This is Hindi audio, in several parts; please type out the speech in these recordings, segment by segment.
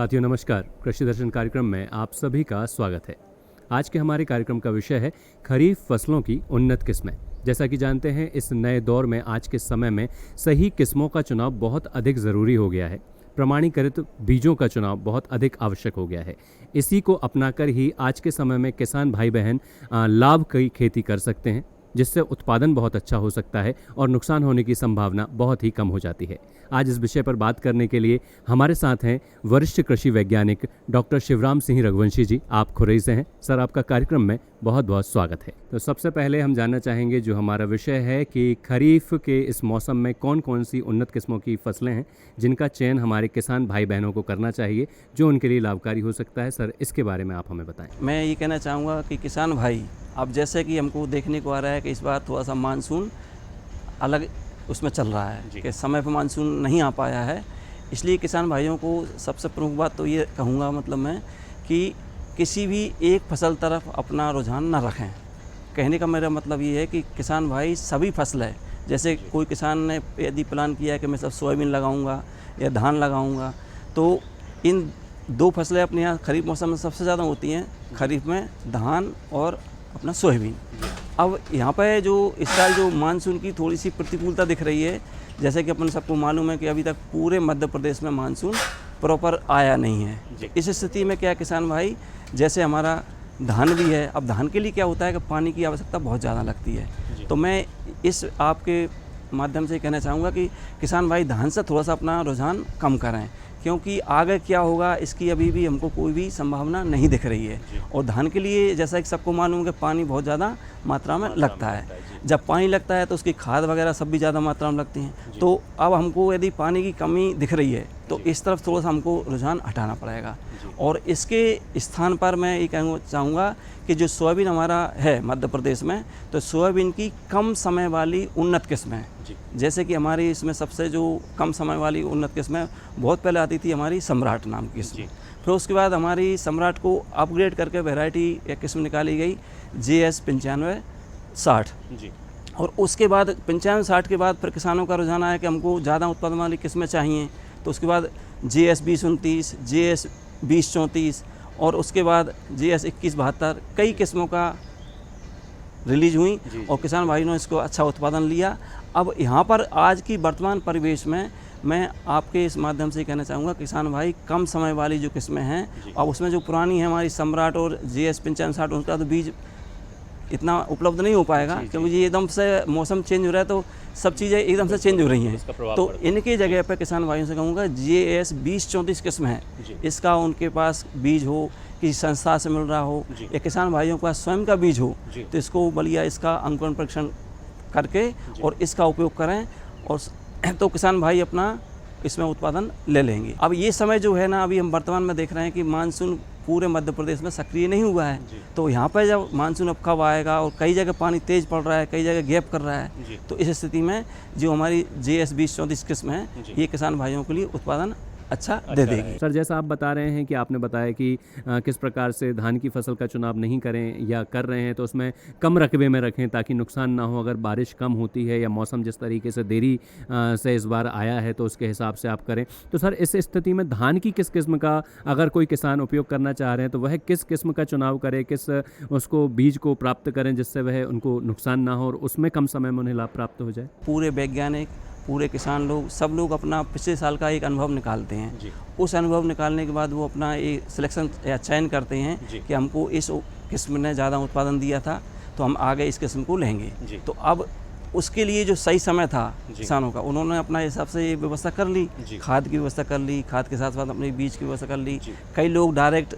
साथियों नमस्कार। कृषि दर्शन कार्यक्रम में आप सभी का स्वागत है। आज के हमारे कार्यक्रम का विषय है खरीफ फसलों की उन्नत किस्में। जैसा कि जानते हैं, इस नए दौर में आज के समय में सही किस्मों का चुनाव बहुत अधिक ज़रूरी हो गया है। प्रमाणीकृत बीजों का चुनाव बहुत अधिक आवश्यक हो गया है। इसी को अपनाकर ही आज के समय में किसान भाई बहन लाभ की खेती कर सकते हैं, जिससे उत्पादन बहुत अच्छा हो सकता है और नुकसान होने की संभावना बहुत ही कम हो जाती है। आज इस विषय पर बात करने के लिए हमारे साथ हैं वरिष्ठ कृषि वैज्ञानिक डॉक्टर शिवराम सिंह रघुवंशी जी। आप खुरई से हैं। सर, आपका कार्यक्रम में बहुत बहुत स्वागत है। तो सबसे पहले हम जानना चाहेंगे, जो हमारा विषय है कि खरीफ के इस मौसम में कौन कौन सी उन्नत किस्मों की फसलें हैं जिनका चयन हमारे किसान भाई बहनों को करना चाहिए, जो उनके लिए लाभकारी हो सकता है। सर, इसके बारे में आप हमें बताएं। मैं ये कहना चाहूँगा कि किसान भाई, अब जैसे कि हमको देखने को आ रहा है कि इस बार थोड़ा सा मानसून अलग उसमें चल रहा है कि समय पर मानसून नहीं आ पाया है। इसलिए किसान भाइयों को सबसे प्रमुख बात तो ये कहूँगा, मतलब मैं, कि किसी भी एक फसल तरफ अपना रुझान न रखें। कहने का मेरा मतलब ये है कि किसान भाई सभी फसलें, जैसे कोई किसान ने यदि प्लान किया है कि मैं सब सोयाबीन लगाऊंगा या धान लगाऊंगा, तो इन दो फसलें अपने यहाँ खरीफ मौसम में सबसे ज़्यादा होती हैं। खरीफ में धान और अपना सोयाबीन। अब यहाँ पर जो इस साल जो मानसून की थोड़ी सी प्रतिकूलता दिख रही है, जैसे कि अपन सबको मालूम है कि अभी तक पूरे मध्य प्रदेश में मानसून प्रॉपर आया नहीं है। इस स्थिति में क्या किसान भाई, जैसे हमारा धान भी है, अब धान के लिए क्या होता है कि पानी की आवश्यकता बहुत ज़्यादा लगती है। तो मैं इस आपके माध्यम से कहना चाहूँगा कि किसान भाई धान से थोड़ा सा अपना रुझान कम करें, क्योंकि आगे क्या होगा इसकी अभी भी हमको कोई भी संभावना नहीं दिख रही है। और धान के लिए जैसा कि सबको मालूम है कि पानी बहुत ज़्यादा मात्रा में लगता है। जब पानी लगता है तो उसकी खाद वगैरह सब भी ज़्यादा मात्रा में लगती हैं। तो अब हमको यदि पानी की कमी दिख रही है तो इस तरफ थोड़ा सा हमको रुझान हटाना पड़ेगा। और इसके स्थान पर मैं ये कहना चाहूँगा कि जो सोयाबीन हमारा है मध्य प्रदेश में, तो सोयाबीन की कम समय वाली उन्नत किस्में, जैसे कि हमारी इसमें सबसे जो कम समय वाली उन्नत किस्में बहुत पहले आती थी हमारी सम्राट नाम की किस्म। फिर उसके बाद हमारी सम्राट को अपग्रेड करके वैरायटी या किस्म निकाली गई JS 9560। और उसके बाद 9560 के बाद फिर किसानों का रुझान आया कि हमको ज़्यादा उत्पादन वाली किस्में चाहिए। तो उसके बाद JS 2029, JS 2034 और उसके बाद JS 2172 कई किस्मों का रिलीज हुई और किसान भाइयों ने इसको अच्छा उत्पादन लिया। अब यहाँ पर आज की वर्तमान परिवेश में मैं आपके इस माध्यम से कहना चाहूँगा, किसान भाई कम समय वाली जो किस्में हैं, अब उसमें जो पुरानी है हमारी सम्राट और JS 9560, उनका तो बीज इतना उपलब्ध नहीं हो पाएगा, क्योंकि ये एकदम से मौसम चेंज हो रहा है तो सब चीज़ें एकदम से चेंज हो रही हैं। तो इनकी जगह पर किसान भाइयों से कहूँगा JS 2034 किस्म है, इसका उनके पास बीज हो, किसी संस्था से मिल रहा हो या किसान भाइयों के पास स्वयं का बीज हो, तो इसको बलिया इसका अंकुरण परीक्षण करके और इसका उपयोग करें, और तो किसान भाई अपना इसमें उत्पादन ले लेंगे। अब ये समय जो है ना, अभी हम वर्तमान में देख रहे हैं कि मानसून पूरे मध्य प्रदेश में सक्रिय नहीं हुआ है। तो यहाँ पर जब मानसून अब कब आएगा, और कई जगह पानी तेज़ पड़ रहा है, कई जगह गैप कर रहा है, तो इस स्थिति में जो हमारी JS 2034 किस्म है, ये किसान भाइयों के लिए उत्पादन अच्छा दे देगी। सर, जैसा आप बता रहे हैं कि आपने बताया कि किस प्रकार से धान की फसल का चुनाव नहीं करें या कर रहे हैं तो उसमें कम रकबे में रखें ताकि नुकसान ना हो। अगर बारिश कम होती है या मौसम जिस तरीके से देरी से इस बार आया है तो उसके हिसाब से आप करें। तो सर, इस स्थिति में धान की किस किस्म का अगर कोई किसान उपयोग करना चाह रहे हैं तो वह किस किस्म का चुनाव करे, किस उसको बीज को प्राप्त करें जिससे वह उनको नुकसान ना हो और उसमें कम समय में उन्हें लाभ प्राप्त हो जाए? पूरे वैज्ञानिक, पूरे किसान लोग, सब लोग अपना पिछले साल का एक अनुभव निकालते हैं। उस अनुभव निकालने के बाद वो अपना एक सिलेक्शन या चयन करते हैं कि हमको इस किस्म ने ज़्यादा उत्पादन दिया था तो हम आगे इस किस्म को लेंगे। तो अब उसके लिए जो सही समय था किसानों का, उन्होंने अपना हिसाब से ये व्यवस्था कर ली, खाद की व्यवस्था कर ली, खाद के साथ साथ अपने बीज की व्यवस्था कर ली। कई लोग डायरेक्ट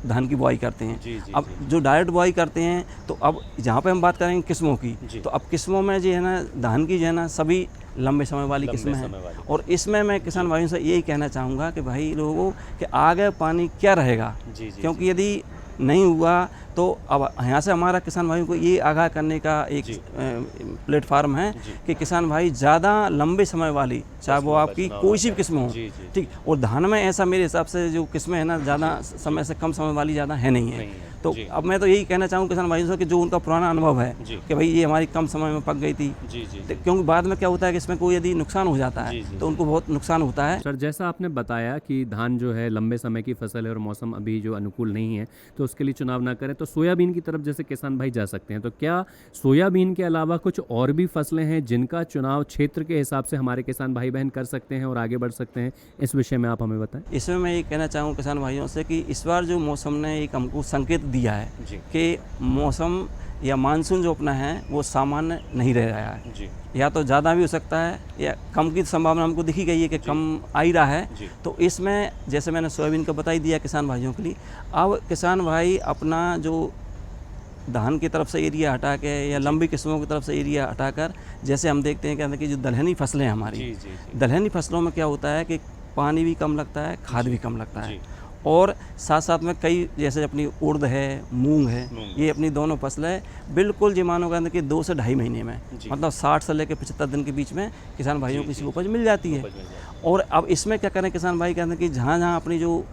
धान की बुआई करते हैं। अब जो डायरेक्ट बुआई करते हैं, तो अब जहाँ पे हम बात करेंगे किस्मों की, तो अब किस्मों में जो है ना, धान की जो है ना, सभी लंबे समय वाली किस्में हैं। और इसमें मैं किसान भाइयों से यही कहना चाहूँगा कि भाई लोगों कि आगे पानी क्या रहेगा, क्योंकि यदि नहीं हुआ तो अब यहाँ से हमारा किसान भाइयों को ये आगाह करने का एक प्लेटफार्म है कि किसान भाई ज़्यादा लंबे समय वाली, चाहे वो आपकी कोई सी भी किस्म हो, ठीक। और धान में ऐसा मेरे हिसाब से जो किस्में है ना, ज़्यादा समय से कम समय वाली ज़्यादा है नहीं है। तो अब मैं तो यही कहना चाहूँ किसान भाइयों से कि जो उनका पुराना अनुभव है कि भाई ये हमारी कम समय में पक गई थी, क्योंकि बाद में क्या होता है कि इसमें कोई यदि नुकसान हो जाता है तो उनको बहुत नुकसान होता है। सर, जैसा आपने बताया कि धान जो है लंबे समय की फसल है और मौसम अभी जो अनुकूल नहीं है तो उसके लिए चुनाव ना करें, तो सोयाबीन की तरफ जैसे किसान भाई जा सकते हैं, तो क्या सोयाबीन के अलावा कुछ और भी फसलें हैं जिनका चुनाव क्षेत्र के हिसाब से हमारे किसान भाई बहन कर सकते हैं और आगे बढ़ सकते हैं? इस विषय में आप हमें बताएं। इसमें मैं ये कहना चाहूँ किसान भाइयों से कि इस बार जो मौसम ने एक हमको संकेत दिया है कि मौसम या मानसून जो अपना है वो सामान्य नहीं रह रहा है, या तो ज़्यादा भी हो सकता है या कम की संभावना हमको दिखी गई है कि कम आ ही रहा है। तो इसमें जैसे मैंने सोयाबीन का बता ही दिया किसान भाइयों के लिए, अब किसान भाई अपना जो धान की तरफ से एरिया हटा के या लंबी किस्मों की तरफ से एरिया हटाकर, जैसे हम देखते हैं कि जो दलहनी फसलें हैं हमारी, दलहनी फसलों में क्या होता है कि पानी भी कम लगता है, खाद भी कम लगता है, और साथ साथ में कई जैसे अपनी उड़द है, मूंग है, ये अपनी दोनों फसलें बिल्कुल जी मानो कहते कि 2 से ढाई महीने में, मतलब 60 से लेकर 75 दिन के बीच में किसान भाइयों की उपज मिल जाती है। और अब इसमें क्या करें किसान भाई, कहते हैं कि जहाँ जहाँ अपनी जो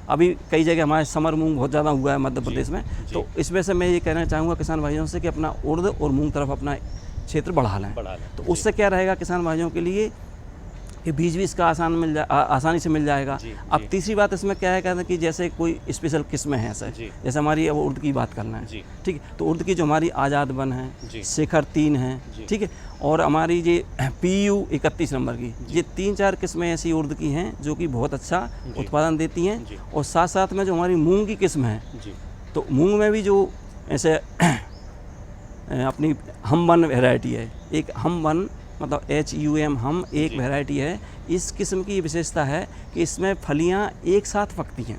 अभी कई जगह हमारे समर मूंग बहुत ज़्यादा हुआ है मध्य प्रदेश में, तो इसमें से मैं ये कहना चाहूँगा किसान भाइयों से कि अपना उड़द और मूंग तरफ अपना क्षेत्र बढ़ा लें। तो उससे क्या रहेगा किसान भाइयों के लिए कि बीज भी इसका आसानी से मिल जाएगा। अब तीसरी बात इसमें क्या है, कहते हैं कि जैसे कोई स्पेशल किस्में हैं ऐसे, जैसे हमारी अब उर्द की बात करना है, ठीक है, तो उर्द की जो हमारी आज़ाद बन है, शेखर 3 है, ठीक है, और हमारी ये PU 31 नंबर की, ये 3-4 किस्में ऐसी उर्द की हैं जो कि बहुत अच्छा उत्पादन देती हैं। और साथ साथ में जो हमारी मूंग की किस्म है, तो मूंग में भी जो ऐसे अपनी हम-वन वैरायटी है, एक हम-वन मतलब HUM हम एक वैरायटी है। इस किस्म की विशेषता है कि इसमें फलियां एक साथ पकती हैं,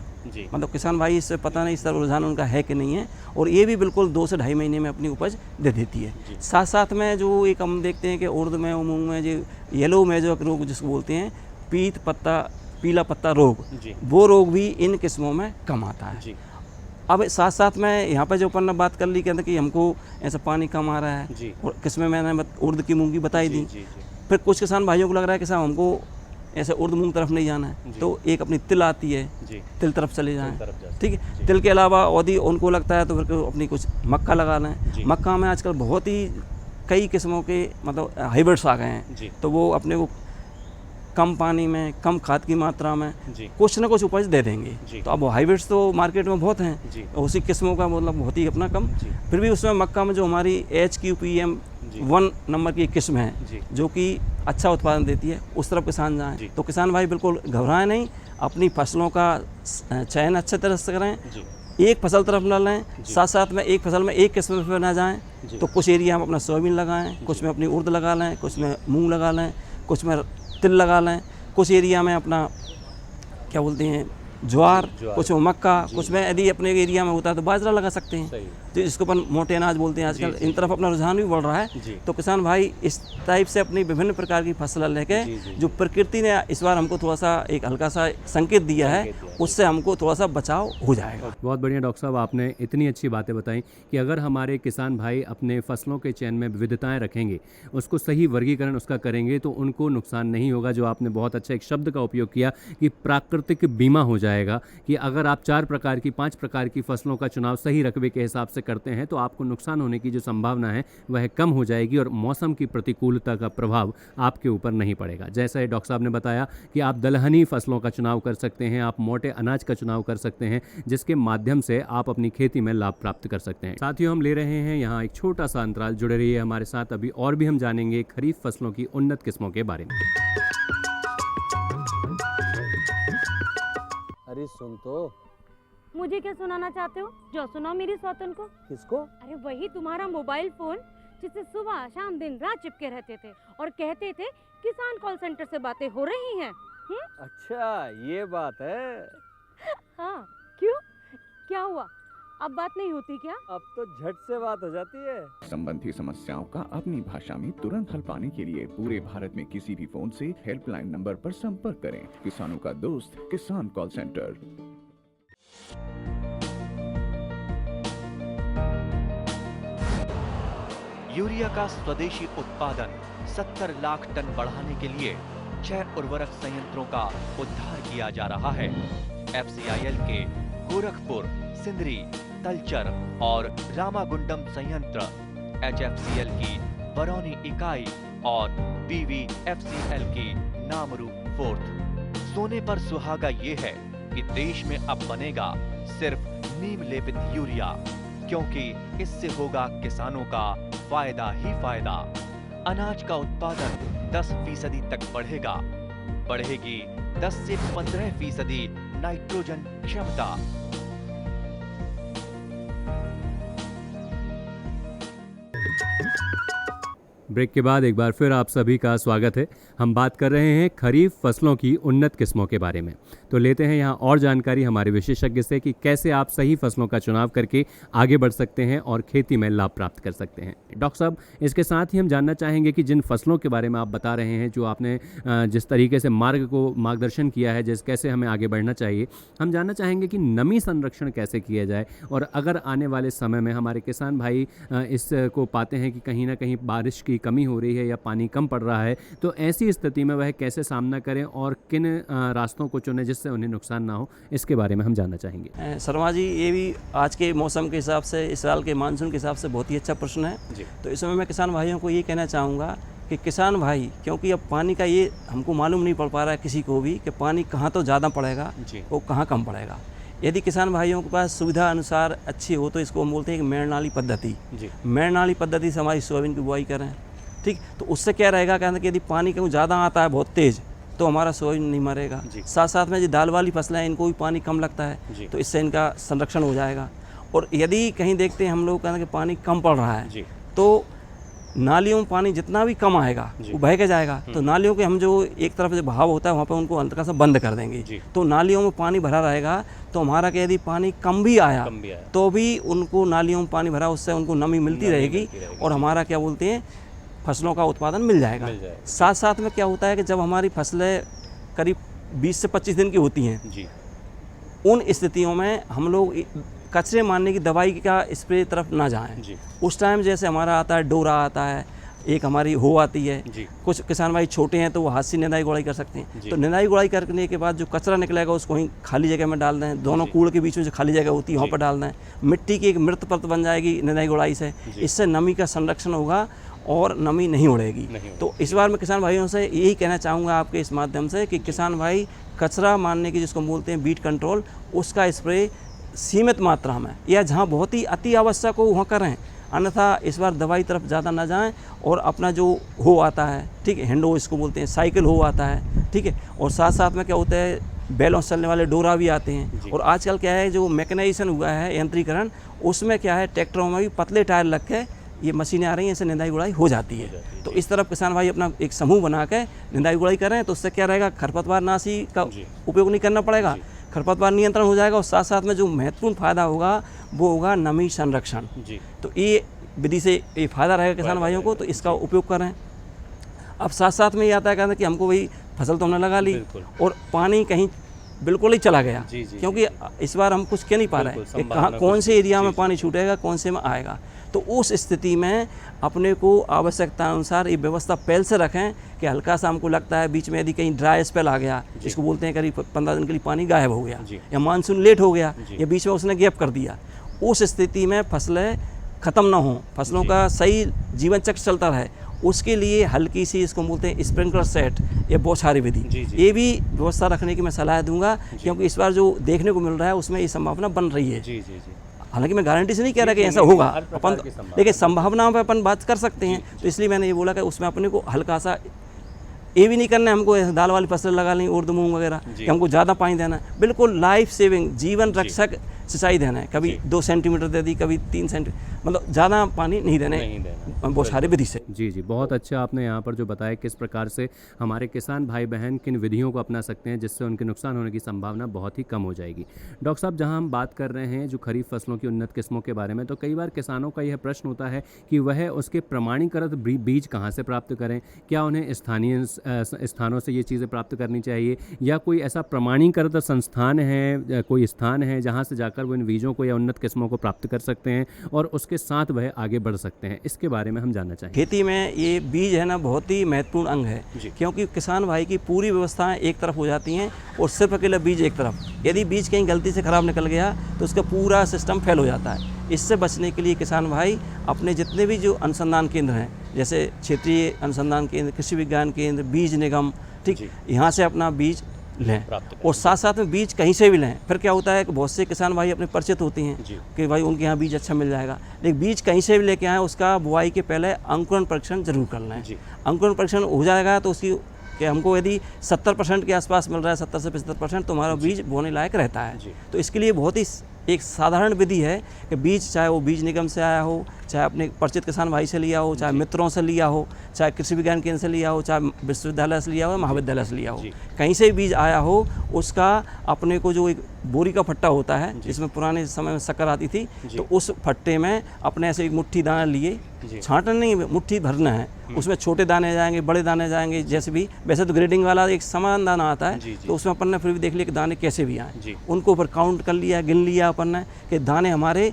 मतलब किसान भाई इससे पता नहीं इस तरह रुझान उनका है कि नहीं है, और ये भी बिल्कुल 2 से ढाई महीने में अपनी उपज दे देती है। साथ साथ में जो एक हम देखते हैं कि उर्द में और मूंग में जो येलो मेजो रोग जिसको बोलते हैं, पीला पत्ता रोग, वो रोग भी इन किस्मों में कम आता है। अब साथ साथ में यहाँ पर जो अपन ने बात कर ली, कहते कि हमको ऐसा पानी कम आ रहा है, और किस्में मैंने उर्द की मूंग की बताई दी। फिर कुछ किसान भाइयों को लग रहा है कि साहब हमको ऐसे उर्द मूंग तरफ नहीं जाना है, तो एक अपनी तिल आती है, तिल तरफ चले जाएं, ठीक है। तिल के अलावा यदि उनको लगता है तो फिर अपनी कुछ मक्का लगा लें। मक्का में आजकल बहुत ही कई किस्मों के मतलब हाइब्रिड्स आ गए हैं, तो वो अपने को कम पानी में, कम खाद की मात्रा में कुछ ना कुछ उपज दे देंगे। तो अब हाइब्रिड्स तो मार्केट में बहुत हैं, उसी किस्मों का मतलब बहुत ही अपना कम, फिर भी उसमें मक्का में जो हमारी HQPM 1 नंबर की किस्म है जो कि अच्छा उत्पादन देती है, उस तरफ किसान जाएँ। तो किसान भाई बिल्कुल घबराएं नहीं, अपनी फसलों का चयन अच्छे तरह से करें, एक फसल तरफ न लें, साथ साथ में एक फसल में एक किस्म पर ना जाएँ। तो कुछ एरिया में अपना सोयाबीन लगाएँ, कुछ में अपनी उर्द लगा लें, कुछ में मूँग लगा लें, कुछ में तिल लगा लें, कुछ एरिया में अपना क्या बोलते हैं ज्वार, कुछ में मक्का, कुछ में यदि अपने एरिया में होता है तो बाजरा लगा सकते हैं, तो जिसको अपन मोटे अनाज बोलते हैं आजकल। इन तरफ अपना रुझान भी बढ़ रहा है, तो किसान भाई इस टाइप से अपनी विभिन्न प्रकार की फसल लेके, जो प्रकृति ने इस बार हमको थोड़ा सा एक हल्का सा संकेत दिया है, उससे हमको थोड़ा सा बचाव हो जाएगा। बहुत बढ़िया डॉक्टर साहब, आपने इतनी अच्छी बातें बताई कि अगर हमारे किसान भाई अपने फसलों के चयन में विविधताएं रखेंगे, उसको सही वर्गीकरण उसका करेंगे, तो उनको नुकसान नहीं होगा। जो आपने बहुत अच्छा एक शब्द का उपयोग किया कि प्राकृतिक बीमा हो जाएगा, कि अगर आप 4 प्रकार की 5 प्रकार की फसलों का चुनाव सही रकबे के हिसाब से करते हैं तो आपको नुकसान होने की जो संभावना है वह कम हो जाएगी और मौसम की प्रतिकूलता का प्रभाव आपके ऊपर नहीं पड़ेगा। जैसे डॉक्टर साहब ने बताया कि आप दलहनी फसलों का चुनाव कर सकते हैं, आप मोटे अनाज का चुनाव कर सकते हैं, जिसके माध्यम से आप अपनी खेती में लाभ प्राप्त कर सकते हैं। साथियों, हम ले रहे हैं यहाँ एक छोटा सा अंतराल, जुड़े रहिए हमारे साथ, अभी और भी हम जानेंगे खरीफ फसलों की उन्नत किस्मों के बारे में। अरे सुन तो। मुझे क्या सुनाना चाहते हो? जो सुनाओ मेरी सौतन को। किसको? अरे वही तुम्हारा मोबाइल फोन जिससे सुबह शाम दिन रात चिपके रहते थे और कहते थे किसान कॉल सेंटर से बातें हो रही हैं। अच्छा ये बात है। हाँ, क्यों, क्या हुआ? अब बात नहीं होती क्या? अब तो झट से बात हो जाती है। संबंधी समस्याओं का अपनी भाषा में तुरंत हल पाने के लिए पूरे भारत में किसी भी फोन से हेल्पलाइन नंबर पर संपर्क करें। किसानों का दोस्त किसान कॉल सेंटर। यूरिया का स्वदेशी उत्पादन 70 लाख टन बढ़ाने के लिए 6 उर्वरक संयंत्रों का उद्धार किया जा रहा है। FCIL के गोरखपुर, सिंदरी, तलचर और रामागुंडम संयंत्र, HFCL की बरौनी इकाई और BVFCL की नामरू फोर्थ। सोने पर सुहागा ये है कि देश में अब बनेगा सिर्फ नीम लेपित यूरिया, क्योंकि इससे होगा किसानों का फायदा ही फायदा। अनाज का उत्पादन 10% तक बढ़ेगा। बढ़ेगी 10 से 15% नाइट्रोजन क्षमता। ब्रेक के बाद एक बार फिर आप सभी का स्वागत है। हम बात कर रहे हैं खरीफ फसलों की उन्नत किस्मों के बारे में। तो लेते हैं यहाँ और जानकारी हमारे विशेषज्ञ से कि कैसे आप सही फसलों का चुनाव करके आगे बढ़ सकते हैं और खेती में लाभ प्राप्त कर सकते हैं। डॉक्टर साहब, इसके साथ ही हम जानना चाहेंगे कि जिन फसलों के बारे में आप बता रहे हैं, जो आपने जिस तरीके से मार्गदर्शन किया है, कैसे हमें आगे बढ़ना चाहिए, हम जानना चाहेंगे कि नमी संरक्षण कैसे किया जाए, और अगर आने वाले समय में हमारे किसान भाई इसको पाते हैं कि कहीं ना कहीं बारिश की कमी हो रही है या पानी कम पड़ रहा है, तो ऐसी स्थिति में वह कैसे सामना करें और किन रास्तों को चुनें जिससे उन्हें नुकसान ना हो, इसके बारे में हम जानना चाहेंगे। शर्मा जी, ये भी आज के मौसम के हिसाब से, इस साल के मानसून के हिसाब से बहुत ही अच्छा प्रश्न है जी। तो इस समय मैं किसान भाइयों को ये कहना चाहूँगा कि किसान भाई, क्योंकि अब पानी का ये हमको मालूम नहीं पड़ पा रहा है किसी को भी कि पानी कहाँ तो ज़्यादा पड़ेगा और कहाँ कम पड़ेगा। यदि किसान भाइयों के पास सुविधा अनुसार अच्छी हो तो इसको हम बोलते हैं कि मेड़ नाली पद्धति। मेड़ नाली पद्धति से हमारी सोयाबीन की बुआई करें, ठीक। तो उससे क्या रहेगा, कहते हैं कि यदि पानी कहीं ज़्यादा आता है बहुत तेज़, तो हमारा सोयाबीन नहीं मरेगा। साथ साथ में जो दाल वाली फसलें हैं, इनको भी पानी कम लगता है, तो इससे इनका संरक्षण हो जाएगा। और यदि कहीं देखते हैं हम लोग कहते हैं कि पानी कम पड़ रहा है, तो नालियों में पानी जितना भी कम आएगा वो बह के जाएगा। तो नालियों के हम जो एक तरफ जो बहाव होता है वहाँ पे उनको हल्का सा बंद कर देंगे, तो नालियों में पानी भरा रहेगा। तो हमारा कि यदि पानी कम भी आया तो भी उनको नालियों में पानी भरा, उससे उनको नमी मिलती रहेगी और हमारा क्या बोलते हैं फसलों का उत्पादन मिल जाएगा। साथ साथ में क्या होता है कि जब हमारी फसलें करीब 20 से 25 दिन की होती हैं, उन स्थितियों में हम लोग कचरे मारने की दवाई का स्प्रे तरफ ना जाएं। उस टाइम जैसे हमारा आता है डोरा आता है, एक हमारी हो आती है। कुछ किसान भाई छोटे हैं तो वो हाथ से निंदाई गुड़ाई कर सकते हैं। तो निंदाई गुड़ाई करने के बाद जो कचरा निकलेगा उसको वहीं खाली जगह में डाल दें। दोनों कूड़ के बीच में जो खाली जगह होती है वहाँ पर डाल दें। मिट्टी की एक मृत परत बन जाएगी निंदाई गुड़ाई से। इससे नमी का संरक्षण होगा और नमी नहीं उड़ेगी। तो इस बार मैं किसान भाइयों से यही कहना चाहूँगा आपके इस माध्यम से कि किसान भाई कचरा मारने की जिसको बोलते हैं बीट कंट्रोल, उसका स्प्रे सीमित मात्रा में या जहाँ बहुत ही अति आवश्यक हो वहाँ करें, अन्यथा इस बार दवाई तरफ ज़्यादा ना जाएं। और अपना जो हो आता है, ठीक है, हैंडो इसको बोलते हैं, साइकिल हो आता है, ठीक है। और साथ साथ में क्या होता है बैलों से चलने वाले डोरा भी आते हैं। और आजकल क्या है जो मैकेनाइजेशन हुआ है, यंत्रीकरण, उसमें क्या है ट्रैक्टरों में भी पतले टायर लग के ये मशीनें आ रही हैं, इससे निंदाई गुड़ाई हो जाती है। तो इस तरफ किसान भाई अपना एक समूह बना के निंदाई गुड़ाई करें, तो उससे क्या रहेगा खरपतवार नाशी का उपयोग नहीं करना पड़ेगा, खरपतवार नियंत्रण हो जाएगा। और साथ साथ में जो महत्वपूर्ण फायदा होगा वो होगा नमी संरक्षण। तो ये विधि से ये फायदा रहेगा किसान भाइयों को, तो इसका उपयोग करें। अब साथ साथ में ये आता है कहते कि हमको वही फसल तो हमने लगा ली और पानी कहीं बिल्कुल ही चला गया, क्योंकि इस बार हम कुछ कह नहीं पा रहे हैं कि कहाँ कौन से एरिया में पानी छूटेगा, कौन से में आएगा। तो उस स्थिति में अपने को आवश्यकता अनुसार ये व्यवस्था पहले से रखें कि हल्का सा हमको लगता है बीच में यदि कहीं ड्राई स्पेल आ गया, जिसको बोलते हैं करीब 15 दिन के लिए पानी गायब हो गया, या मानसून लेट हो गया, या बीच में उसने गैप कर दिया, उस स्थिति में फसलें ख़त्म ना हों, फसलों का सही जीवन चक्र चलता रहे, उसके लिए हल्की सी इसको बोलते हैं स्प्रिंकलर सेट या बौछारी विधि, ये भी व्यवस्था रखने की मैं सलाह दूंगा। क्योंकि इस बार जो देखने को मिल रहा है उसमें ये संभावना बन रही है। हालांकि मैं गारंटी से नहीं कह रहा कि ऐसा होगा अपन, लेकिन संभावनाओं पर अपन बात कर सकते हैं। तो इसलिए मैंने ये बोला कि उसमें अपने को हल्का सा ये भी नहीं करना है हमको दाल वाली फसल लगा लें, उर्द मूंग वगैरह, कि हमको ज़्यादा पानी देना है। बिल्कुल लाइफ सेविंग जीवन रक्षक सिंचाई देना है। कभी 2 सेंटीमीटर दे दी, कभी 3 सेंटीमीटर, मतलब ज़्यादा पानी नहीं देने बौछारी विधि से। जी, बहुत अच्छा आपने यहाँ पर जो बताया किस प्रकार से हमारे किसान भाई बहन किन विधियों को अपना सकते हैं जिससे उनके नुकसान होने की संभावना बहुत ही कम हो जाएगी। डॉक्टर साहब, जहाँ हम बात कर रहे हैं जो खरीफ फसलों की उन्नत किस्मों के बारे में, तो कई बार किसानों का यह प्रश्न होता है कि वह उसके प्रमाणीकृत बीज कहाँ से प्राप्त करें। क्या उन्हें स्थानीय स्थानों से ये चीज़ें प्राप्त करनी चाहिए, या कोई ऐसा प्रमाणीकृत संस्थान है, कोई स्थान है जहाँ से जाकर जाकर वो इन बीजों को या उन्नत किस्मों को प्राप्त कर सकते हैं और उसके साथ वह आगे बढ़ सकते हैं? इसके बारे में हम जानना चाहेंगे। खेती में ये बीज है ना बहुत ही महत्वपूर्ण अंग है, क्योंकि किसान भाई की पूरी व्यवस्थाएं एक तरफ हो जाती हैं और सिर्फ अकेला बीज एक तरफ। यदि बीज कहीं गलती से ख़राब निकल गया तो उसका पूरा सिस्टम फेल हो जाता है। इससे बचने के लिए किसान भाई अपने जितने भी जो अनुसंधान केंद्र हैं, जैसे क्षेत्रीय अनुसंधान केंद्र, कृषि विज्ञान केंद्र, बीज निगम, ठीक, यहाँ से अपना बीज लें और साथ साथ में बीज कहीं से भी लें। फिर क्या होता है कि बहुत से किसान भाई अपने परिचित होती हैं कि भाई उनके यहाँ बीज अच्छा मिल जाएगा, लेकिन बीज कहीं से भी लेके आएँ, उसका बुआई के पहले अंकुरण परीक्षण जरूर कर लें। अंकुरण परीक्षण हो जाएगा तो उसकी कि हमको यदि 70% के आसपास मिल रहा है, 70 से 75%, तो हमारा बीज बोने लायक रहता है। तो इसके लिए बहुत ही एक साधारण विधि है कि बीज चाहे वो बीज निगम से आया हो, चाहे अपने परिचित किसान भाई से लिया हो, चाहे मित्रों से लिया हो, चाहे कृषि विज्ञान केंद्र से लिया हो, चाहे विश्वविद्यालय से लिया हो, महाविद्यालय से लिया हो, कहीं से बीज आया हो, उसका अपने को जो एक बोरी का फट्टा होता है जिसमें पुराने समय में शक्कर आती थी, तो उस फट्टे में अपने ऐसे एक मुट्ठी दाना लिए, छांटना नहीं, मुट्ठी भरना है, उसमें छोटे दाने जाएंगे, बड़े दाने जाएंगे, जैसे भी। वैसे तो ग्रेडिंग वाला एक समान दाना आता है, तो उसमें अपन ने फिर भी देख लिया कि दाने कैसे भी आए, उनको ऊपर काउंट कर लिया, गिन लिया अपन ने कि दाने हमारे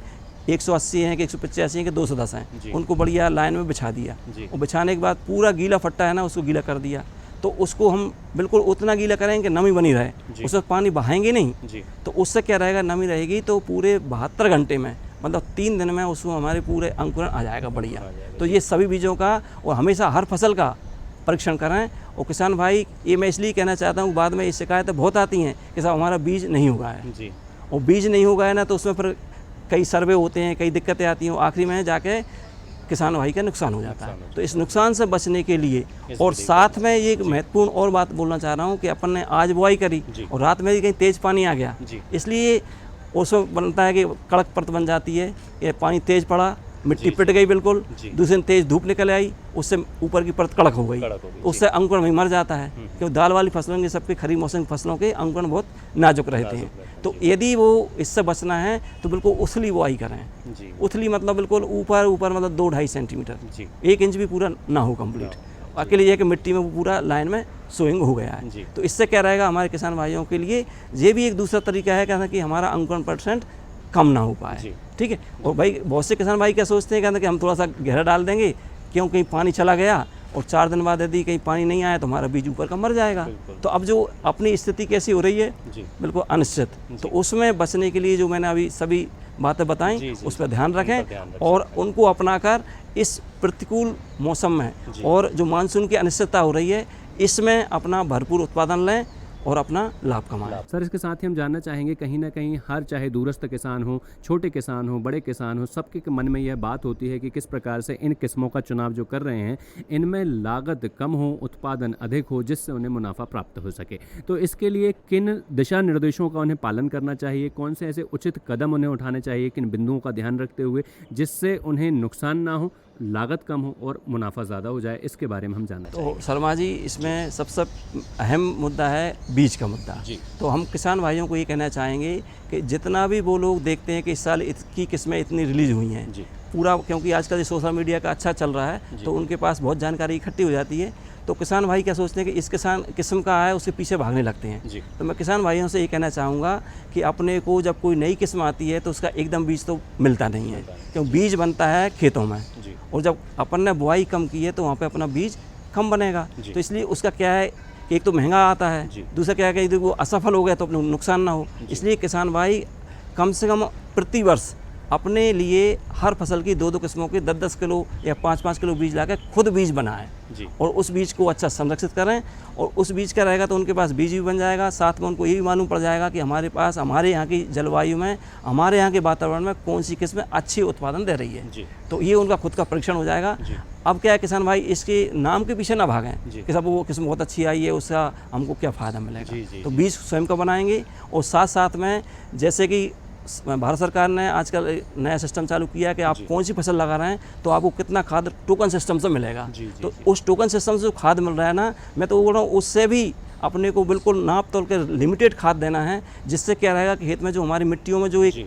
180 हैं कि 185 हैं कि 210 हैं, उनको बढ़िया लाइन में बिछा दिया और बिछाने के बाद पूरा गीला फट्टा है ना उसको गीला कर दिया। तो उसको हम बिल्कुल उतना गीला करेंगे कि नमी बनी रहे, उसमें पानी बहाएंगे नहीं, तो उससे क्या रहेगा, नमी रहेगी तो पूरे 72 घंटे में, मतलब 3 दिन में उसको हमारे पूरे अंकुरण आ जाएगा बढ़िया। तो ये सभी बीजों का और हमेशा हर फसल का परीक्षण करें। और किसान भाई, ये मैं इसलिए कहना चाहता हूँ, बाद में ये शिकायतें बहुत आती हैं कि साहब हमारा बीज नहीं उगा है, और बीज नहीं उगा है ना तो उसमें फिर कई सर्वे होते हैं, कई दिक्कतें आती हैं, आखिरी में जाके किसान भाई का नुकसान हो जाता है। तो इस नुकसान से बचने के लिए और साथ में ये एक महत्वपूर्ण और बात बोलना चाह रहा हूँ कि अपन ने आज बुआई करी और रात में कहीं तेज़ पानी आ गया, इसलिए उसमें बनता है कि कड़क परत बन जाती है, ये पानी तेज़ पड़ा, मिट्टी पिट गई बिल्कुल, दूसरे दिन तेज़ धूप निकल आई, उससे ऊपर की परत कड़क हो गई, उससे अंकुरण वहीं मर जाता है, क्योंकि दाल वाली फसलों के, सबके खरीफ मौसम की फसलों के अंकुरण बहुत नाजुक रहते हैं। तो यदि वो इससे बचना है तो बिल्कुल उथली बुआई करें। उथली मतलब बिल्कुल ऊपर ऊपर, मतलब 2-2.5 सेंटीमीटर, 1 इंच भी पूरा ना हो कंप्लीट। अकेले ये कि मिट्टी में वो पूरा लाइन में सोइंग हो गया है। तो इससे क्या रहेगा, हमारे किसान भाइयों के लिए ये भी एक दूसरा तरीका है कहना कि हमारा अंकुरण % कम ना हो पाए, ठीक है। और भाई बहुत से किसान भाई क्या सोचते हैं, कहते हैं कि हम थोड़ा सा गहरा डाल देंगे, क्यों कहीं पानी चला गया और 4 दिन बाद यदि कहीं पानी नहीं आया तो हमारा बीज ऊपर का मर जाएगा। तो अब जो अपनी स्थिति कैसी हो रही है, बिल्कुल अनिश्चित, तो उसमें बचने के लिए जो मैंने अभी सभी बातें बताई उस पर ध्यान रखें और उनको अपनाकर इस प्रतिकूल मौसम में और जो मानसून की अनिश्चितता हो रही है, इसमें अपना भरपूर उत्पादन लें और अपना लाभ कमाएं। सर, इसके साथ ही हम जानना चाहेंगे, कहीं ना कहीं हर, चाहे दूरस्थ किसान हो, छोटे किसान हो, बड़े किसान हो, सबके मन में यह बात होती है कि किस प्रकार से इन किस्मों का चुनाव जो कर रहे हैं, इनमें लागत कम हो, उत्पादन अधिक हो, जिससे उन्हें मुनाफा प्राप्त हो सके। तो इसके लिए किन दिशा निर्देशों का उन्हें पालन करना चाहिए, कौन से ऐसे उचित कदम उन्हें उठाने चाहिए, किन बिंदुओं का ध्यान रखते हुए जिससे उन्हें नुकसान ना हो, लागत कम हो और मुनाफा ज़्यादा हो जाए, इसके बारे में हम जानना चाहेंगे। तो शर्मा जी, इसमें सबसे अहम मुद्दा है बीज का मुद्दा। तो हम किसान भाइयों को ये कहना चाहेंगे कि जितना भी वो लोग देखते हैं कि इस साल की किस्में इतनी रिलीज हुई हैं पूरा, क्योंकि आजकल ये सोशल मीडिया का अच्छा चल रहा है, तो उनके पास बहुत जानकारी इकट्ठी हो जाती है। तो किसान भाई क्या सोचते हैं कि इस किस्म का है, उसके पीछे भागने लगते हैं। तो मैं किसान भाइयों से ये कहना चाहूँगा कि अपने को जब कोई नई किस्म आती है तो उसका एकदम बीज तो मिलता नहीं है, क्योंकि बीज बनता है खेतों में, और जब अपन ने बुआई कम की है तो वहाँ पे अपना बीज कम बनेगा। तो इसलिए उसका क्या है कि एक तो महंगा आता है, दूसरा क्या है कि यदि वो असफल हो गया तो अपने नुकसान ना हो। इसलिए किसान भाई कम से कम प्रति वर्ष अपने लिए हर फसल की 2-2 किस्मों के 10-10 किलो या 5-5 किलो बीज लाकर खुद बीज बनाएं और उस बीज को अच्छा संरक्षित करें, और उस बीज का रहेगा तो उनके पास बीज भी बन जाएगा। साथ में उनको ये भी मालूम पड़ जाएगा कि हमारे पास, हमारे यहाँ की जलवायु में, हमारे यहाँ के वातावरण में कौन सी किस्में अच्छी उत्पादन दे रही है। तो ये उनका खुद का परीक्षण हो जाएगा। अब क्या है, किसान भाई इसके नाम के पीछे ना भागें कि सब वो किस्म बहुत अच्छी आई है, उसका हमको क्या फ़ायदा मिलेगा। तो बीज स्वयं का बनाएंगे, और साथ साथ में जैसे कि भारत सरकार ने आजकल नया सिस्टम चालू किया है कि आप कौन सी फसल लगा रहे हैं तो आपको कितना खाद टोकन सिस्टम से मिलेगा। तो उस टोकन सिस्टम से जो खाद मिल रहा है ना, मैं तो बोल रहा हूँ उससे भी अपने को बिल्कुल नाप तोल के लिमिटेड खाद देना है, जिससे क्या रहेगा कि खेत में जो हमारी मिट्टियों में जो एक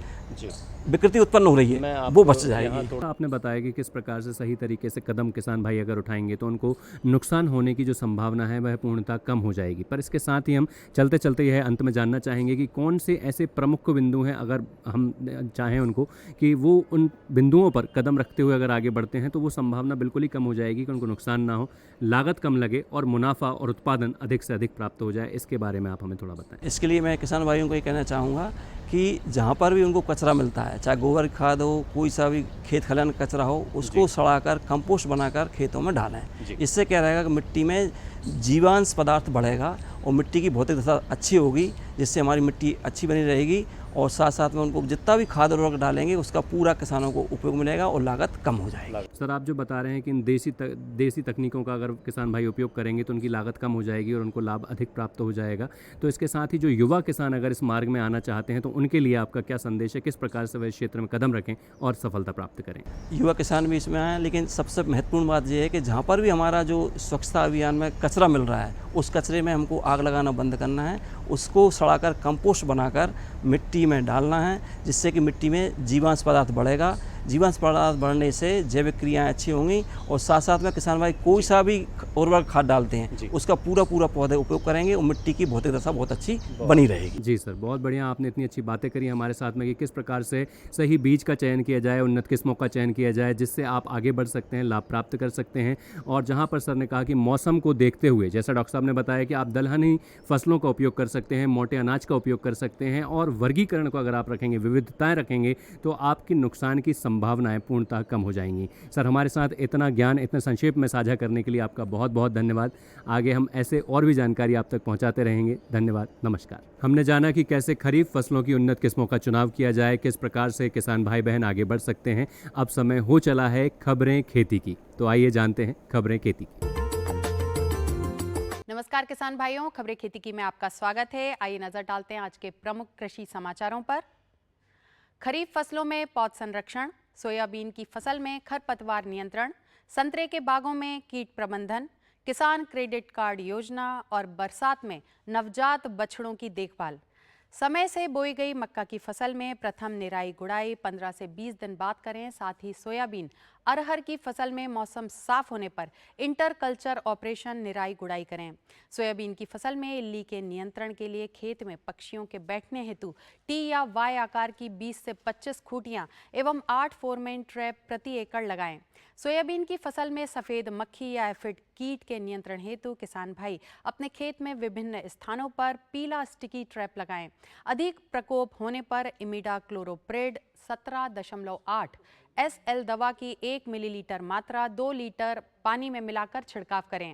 विकृति उत्पन्न हो रही है वो बच जाएगी। आपने बताया कि किस प्रकार से सही तरीके से कदम किसान भाई अगर उठाएंगे तो उनको नुकसान होने की जो संभावना है वह पूर्णतः कम हो जाएगी। पर इसके साथ ही हम चलते चलते यह अंत में जानना चाहेंगे कि कौन से ऐसे प्रमुख बिंदु हैं, अगर हम चाहें उनको, कि वो उन बिंदुओं पर कदम रखते हुए अगर आगे बढ़ते हैं तो वो संभावना बिल्कुल ही कम हो जाएगी कि उनको नुकसान ना हो, लागत कम लगे और मुनाफा और उत्पादन अधिक से अधिक प्राप्त हो जाए। इसके बारे में आप हमें थोड़ा बताएं। इसके लिए मैं किसान भाइयों को ये कहना चाहूँगा कि जहाँ पर भी उनको कचरा मिलता है, चाहे गोबर खाद हो, कोई सा भी खेत खलिहान कचरा हो, उसको सड़ाकर कंपोस्ट बनाकर खेतों में डालें। इससे क्या रहेगा कि मिट्टी में जीवांश पदार्थ बढ़ेगा और मिट्टी की भौतिक दशा अच्छी होगी, जिससे हमारी मिट्टी अच्छी बनी रहेगी और साथ साथ में उनको जितना भी खाद उर्वरक डालेंगे उसका पूरा किसानों को उपयोग मिलेगा और लागत कम हो जाएगी। सर, आप जो बता रहे हैं कि इन देसी तकनीकों का अगर किसान भाई उपयोग करेंगे तो उनकी लागत कम हो जाएगी और उनको लाभ अधिक प्राप्त हो जाएगा, तो इसके साथ ही जो युवा किसान अगर इस मार्ग में आना चाहते हैं तो उनके लिए आपका क्या संदेश है, किस प्रकार से वह इस क्षेत्र में कदम रखें और सफलता प्राप्त करें? युवा किसान भी इसमें आए, लेकिन सबसे महत्वपूर्ण बात यह है कि जहाँ पर भी हमारा जो स्वच्छता अभियान में कचरा मिल रहा है उस कचरे में हमको आग लगाना बंद करना है, उसको सड़ाकर कंपोस्ट बनाकर मिट्टी में डालना है, जिससे कि मिट्टी में जीवांश पदार्थ बढ़ेगा। जीवांश पदार्थ बढ़ने से जैविक क्रियाएं अच्छी होंगी और साथ साथ में किसान भाई कोई सा भी उर्वरक खाद डालते हैं उसका पूरा पौधे उपयोग करेंगे और मिट्टी की भौतिक दशा बहुत अच्छी बनी रहेगी। जी सर, बहुत बढ़िया, आपने इतनी अच्छी बातें करी हमारे साथ में कि किस प्रकार से सही बीज का चयन किया जाए, उन्नत किस्मों का चयन किया जाए, जिससे आप आगे बढ़ सकते हैं, लाभ प्राप्त कर सकते हैं। और जहाँ पर सर ने कहा कि मौसम को देखते हुए, जैसा डॉक्टर साहब ने बताया कि आप दलहनी फसलों का उपयोग कर सकते हैं, मोटे अनाज का उपयोग कर सकते हैं और वर्गीकरण को अगर आप रखेंगे, विविधताएं रखेंगे तो आपकी नुकसान की संभावनाएं पूर्णतः कम हो जाएंगी। सर, हमारे साथ इतना ज्ञान इतने संक्षेप में साझा करने के लिए आपका बहुत बहुत धन्यवाद। आगे हम ऐसे और भी जानकारी आप तक पहुंचाते रहेंगे। धन्यवाद, नमस्कार। हमने जाना कि कैसे खरीफ फसलों की उन्नत किस्मों का चुनाव किया जाए, किस प्रकार से किसान भाई बहन आगे बढ़ सकते हैं। अब समय हो चला है खबरें खेती की, तो आइए जानते हैं खबरें खेती की। नमस्कार किसान भाइयों, खबरें खेती की में आपका स्वागत है। आइए नजर डालते हैं आज के प्रमुख कृषि समाचारों पर। खरीफ फसलों में पौध संरक्षण, सोयाबीन की फसल में खरपतवार नियंत्रण, संतरे के बागों में कीट प्रबंधन, किसान क्रेडिट कार्ड योजना और बरसात में नवजात बछड़ों की देखभाल। समय से बोई गई मक्का की फसल में प्रथम निराई गुड़ाई 15 से 20 दिन बाद करें। साथ ही सोयाबीन, अरहर की फसल में मौसम साफ होने पर इंटर कल्चर ऑपरेशन निराई गुड़ाई करें। सोयाबीन की फसल में इल्ली के नियंत्रण के लिए खेत में पक्षियों के बैठने हेतु टी या वाई आकार की 20 से 25 खूंटियां एवं 8 फोरमेन ट्रैप प्रति एकड़ लगाएं। सोयाबीन की फसल में सफेद मक्खी या एफिड कीट के नियंत्रण हेतु किसान भाई अपने खेत में विभिन्न स्थानों पर पीला स्टिकी ट्रैप लगाएं। अधिक प्रकोप होने पर इमिडा क्लोरोप्रेड 17.8 SL दवा की 1 मिलीलीटर मात्रा 2 लीटर पानी में मिलाकर छिड़काव करें।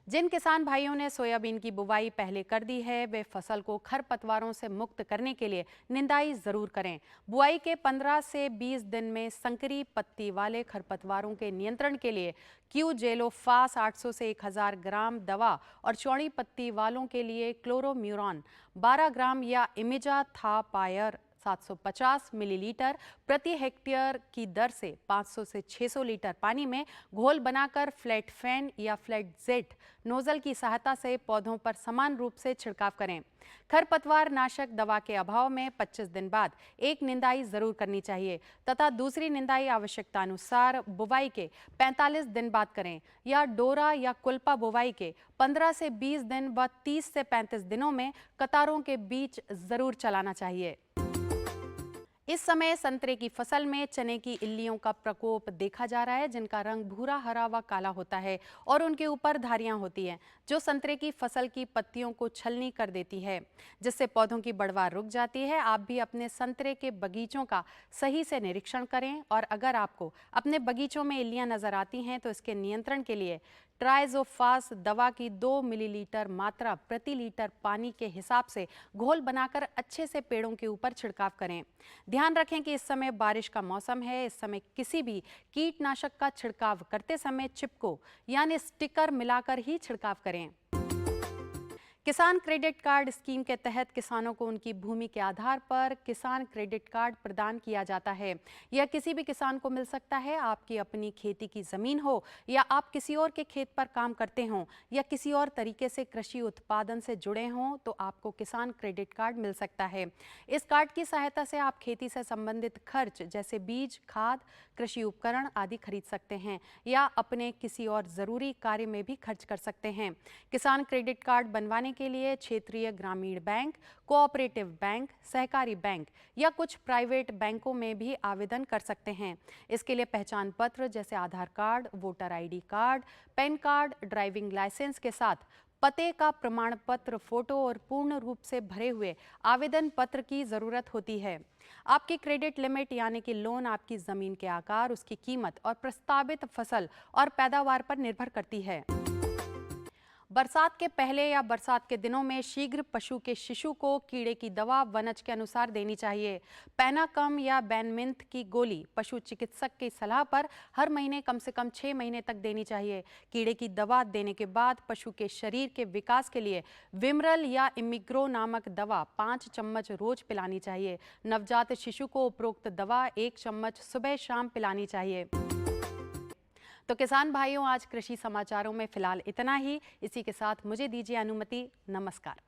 जिन किसान भाइयों ने सोयाबीन की बुवाई पहले कर दी है वे फसल को खरपतवारों से मुक्त करने के लिए निंदाई जरूर करें। बुआई के 15 से 20 दिन में संकरी पत्ती वाले खरपतवारों के नियंत्रण के लिए क्यूजेलोफास 800 से 1000 ग्राम दवा और चौड़ी पत्ती वालों के लिए क्लोरोम्यूरॉन 12 ग्राम या इमिजा थापायर 750 मिलीलीटर प्रति हेक्टेयर की दर से 500 से 600 लीटर पानी में घोल बनाकर फ्लैट फैन या फ्लैट जेट नोजल की सहायता से पौधों पर समान रूप से छिड़काव करें। खरपतवार नाशक दवा के अभाव में 25 दिन बाद एक निंदाई जरूर करनी चाहिए तथा दूसरी निंदाई आवश्यकता अनुसार बुवाई के 45 दिन बाद करें या डोरा या कुल्पा बुवाई के 15 से 20 दिन व 30 से 35 दिनों में कतारों के बीच जरूर चलाना चाहिए। इस समय संतरे की फसल में चने की इल्लियों का प्रकोप देखा जा रहा है, जिनका रंग भूरा, हरा व काला होता है और उनके ऊपर धारियां होती हैं जो संतरे की फसल की पत्तियों को छलनी कर देती है, जिससे पौधों की बढ़वार रुक जाती है। आप भी अपने संतरे के बगीचों का सही से निरीक्षण करें और अगर आपको अपने बगीचों में इल्लियां नजर आती हैं तो इसके नियंत्रण के लिए ट्राइजोफास दवा की 2 मिलीलीटर मात्रा प्रति लीटर पानी के हिसाब से घोल बनाकर अच्छे से पेड़ों के ऊपर छिड़काव करें। ध्यान रखें कि इस समय बारिश का मौसम है। इस समय किसी भी कीटनाशक का छिड़काव करते समय चिपको यानी स्टिकर मिलाकर ही छिड़काव करें। किसान क्रेडिट कार्ड स्कीम के तहत किसानों को उनकी भूमि के आधार पर किसान क्रेडिट कार्ड प्रदान किया जाता है। यह किसी भी किसान को मिल सकता है। आपकी अपनी खेती की ज़मीन हो या आप किसी और के खेत पर काम करते हों या किसी और तरीके से कृषि उत्पादन से जुड़े हों तो आपको किसान क्रेडिट कार्ड मिल सकता है। इस कार्ड की सहायता से आप खेती से संबंधित खर्च जैसे बीज, खाद, कृषि उपकरण आदि खरीद सकते हैं या अपने किसी और ज़रूरी कार्य में भी खर्च कर सकते हैं। किसान क्रेडिट कार्ड बनवाने के लिए क्षेत्रीय ग्रामीण बैंक, कोऑपरेटिव बैंक, सहकारी बैंक या कुछ प्राइवेट बैंकों में भी आवेदन कर सकते हैं। इसके लिए पहचान पत्र जैसे Aadhaar card, voter ID card, PAN card, driving licence के साथ पते का प्रमाण पत्र, फोटो और पूर्ण रूप से भरे हुए आवेदन पत्र की ज़रूरत होती है। आपकी क्रेडिट लिमिट यानी कि लोन आपकी ज़मीन के आकार, उसकी कीमत और प्रस्तावित फसल और पैदावार पर निर्भर करती है। बरसात के पहले या बरसात के दिनों में शीघ्र पशु के शिशु को कीड़े की दवा वनज के अनुसार देनी चाहिए। पैनाकम या बैनमिंथ की गोली पशु चिकित्सक की सलाह पर हर महीने कम से कम 6 महीने तक देनी चाहिए। कीड़े की दवा देने के बाद पशु के शरीर के विकास के लिए विमरल या इमिग्रो नामक दवा 5 चम्मच रोज पिलानी चाहिए। नवजात शिशु को उपरोक्त दवा 1 चम्मच सुबह शाम पिलानी चाहिए। तो किसान भाइयों, आज कृषि समाचारों में फिलहाल इतना ही। इसी के साथ मुझे दीजिए अनुमति। नमस्कार।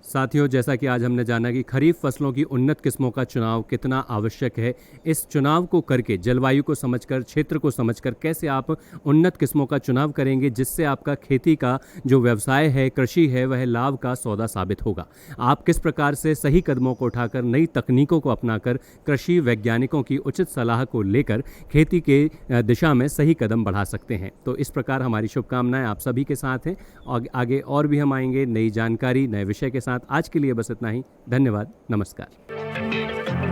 साथियों, जैसा कि आज हमने जाना कि खरीफ फसलों की उन्नत किस्मों का चुनाव कितना आवश्यक है, इस चुनाव को करके जलवायु को समझकर, क्षेत्र को समझकर कैसे आप उन्नत किस्मों का चुनाव करेंगे जिससे आपका खेती का जो व्यवसाय है, कृषि है, वह लाभ का सौदा साबित होगा। आप किस प्रकार से सही कदमों को उठाकर, नई तकनीकों को अपनाकर, कृषि वैज्ञानिकों की उचित सलाह को लेकर खेती के दिशा में सही कदम बढ़ा सकते हैं। तो इस प्रकार हमारी शुभकामनाएं आप सभी के साथ हैं और आगे और भी हम आएंगे नई जानकारी, नए विषय के साथ। आज के लिए बस इतना ही। धन्यवाद। नमस्कार।